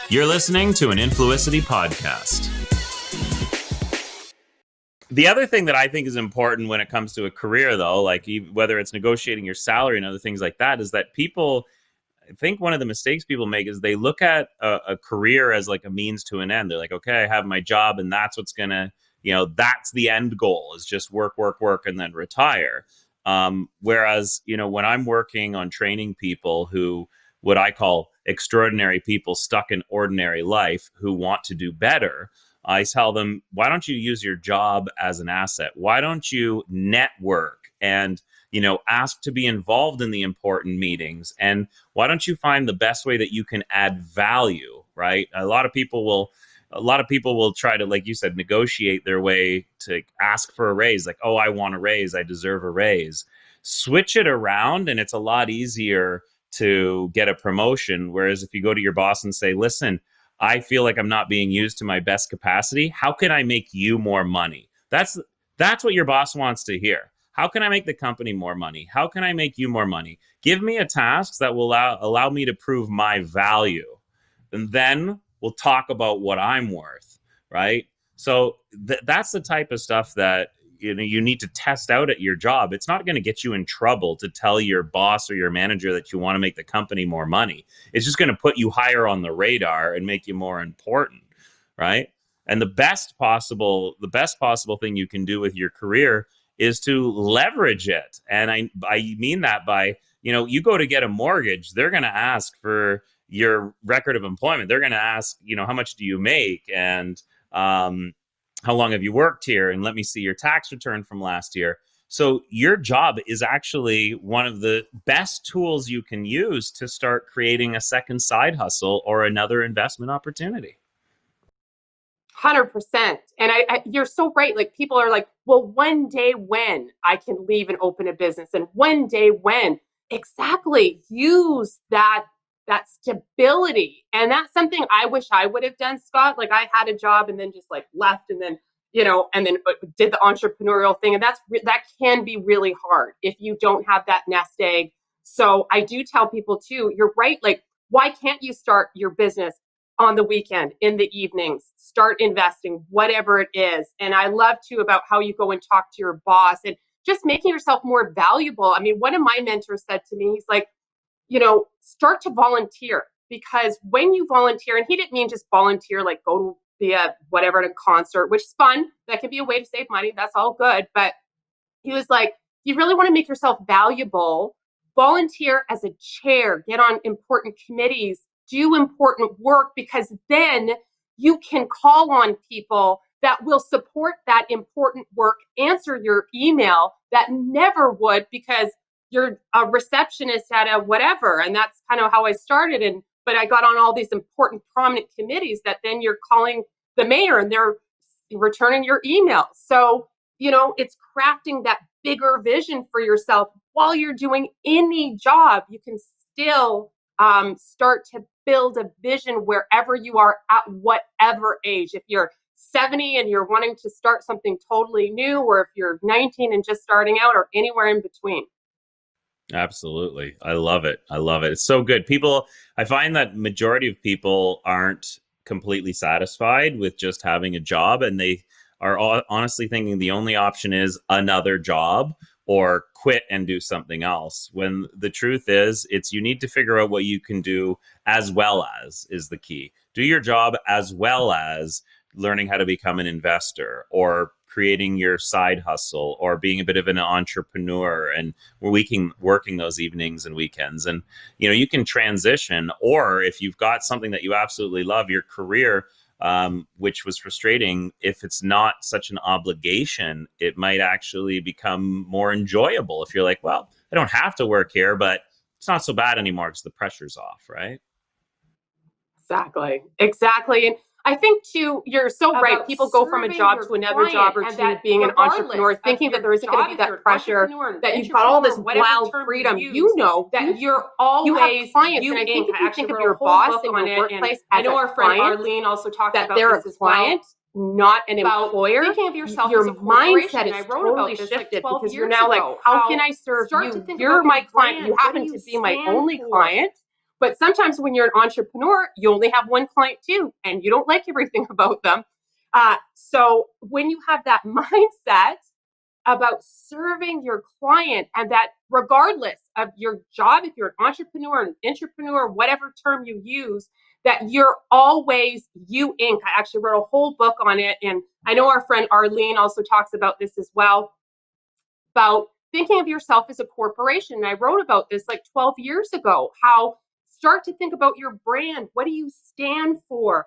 You're listening to an Influicity podcast. The other thing that I think is important when it comes to a career, though, like whether it's negotiating your salary and other things like that, is that people, I think one of the mistakes people make is they look at a career as like a means to an end. They're like, okay, I have my job and that's what's going to, that's the end goal, is just work, and then retire. Whereas, when I'm working on training people who, what I call extraordinary people stuck in ordinary life who want to do better, I tell them, why don't you use your job as an asset? Why don't you network and, ask to be involved in the important meetings? And why don't you find the best way that you can add value, right? A lot of people will try to, like you said, negotiate their way to ask for a raise. Like, oh, I want a raise. I deserve a raise. Switch it around and it's a lot easier to get a promotion. Whereas if you go to your boss and say, listen, I feel like I'm not being used to my best capacity. How can I make you more money? That's what your boss wants to hear. How can I make the company more money? How can I make you more money? Give me a task that will allow me to prove my value. And then we'll talk about what I'm worth, right? So that's the type of stuff that you need to test out at your job. It's not going to get you in trouble to tell your boss or your manager that you want to make the company more money. It's just going to put you higher on the radar and make you more important, right? And the best possible thing you can do with your career is to leverage it. And I mean that by, you go to get a mortgage, they're going to ask for your record of employment. They're going to ask, how much do you make? And how long have you worked here? And let me see your tax return from last year. So your job is actually one of the best tools you can use to start creating a second side hustle or another investment opportunity. 100%. And you're so right. Like, people are like, well, one day when I can leave and open a business, and one day when. Exactly. Use that stability. And that's something I wish I would have done, Scott. Like, I had a job and then just like left and then, and then did the entrepreneurial thing. And that can be really hard if you don't have that nest egg. So I do tell people too, you're right. Like, why can't you start your business on the weekend, in the evenings, start investing, whatever it is? And I love too about how you go and talk to your boss and just making yourself more valuable. I mean, one of my mentors said to me, he's like, start to volunteer, because when you volunteer, and he didn't mean just volunteer, like go to be a whatever at a concert, which is fun. That can be a way to save money. That's all good. But he was like, you really want to make yourself valuable, volunteer as a chair, get on important committees, do important work, because then you can call on people that will support that important work, answer your email that never would, because you're a receptionist at a whatever. And that's kind of how I started. But I got on all these important, prominent committees that then you're calling the mayor and they're returning your email. So, it's crafting that bigger vision for yourself while you're doing any job. You can still start to build a vision wherever you are at whatever age. If you're 70 and you're wanting to start something totally new, or if you're 19 and just starting out, or anywhere in between. Absolutely. I love it. It's so good. I find that majority of people aren't completely satisfied with just having a job, and they are honestly thinking the only option is another job or quit and do something else. When the truth is, you need to figure out what you can do as well as is the key. Do your job as well as learning how to become an investor, or creating your side hustle, or being a bit of an entrepreneur and working those evenings and weekends. And, you can transition, or if you've got something that you absolutely love, your career, which was frustrating, if it's not such an obligation, it might actually become more enjoyable. If you're like, well, I don't have to work here, but it's not so bad anymore because the pressure's off, right? Exactly. And I think too, you're so right. People go from a job to another job, or to being an entrepreneur, thinking that there isn't going to be that pressure, that you've got all this wild freedom. That you're always, you have clients. And I think if you think of your boss in your workplace as a friend, Arlene also talked about they're a client, not an employer. Thinking of yourself, your mindset is totally shifted, because you're now like, how can I serve you? You're my client. You happen to be my only client. But sometimes when you're an entrepreneur, you only have one client too, and you don't like everything about them. So when you have that mindset about serving your client, and that regardless of your job, if you're an entrepreneur, an intrapreneur, whatever term you use, that you're always you Inc. I actually wrote a whole book on it. And I know our friend Arlene also talks about this as well, about thinking of yourself as a corporation. And I wrote about this like 12 years ago, how start to think about your brand. What do you stand for?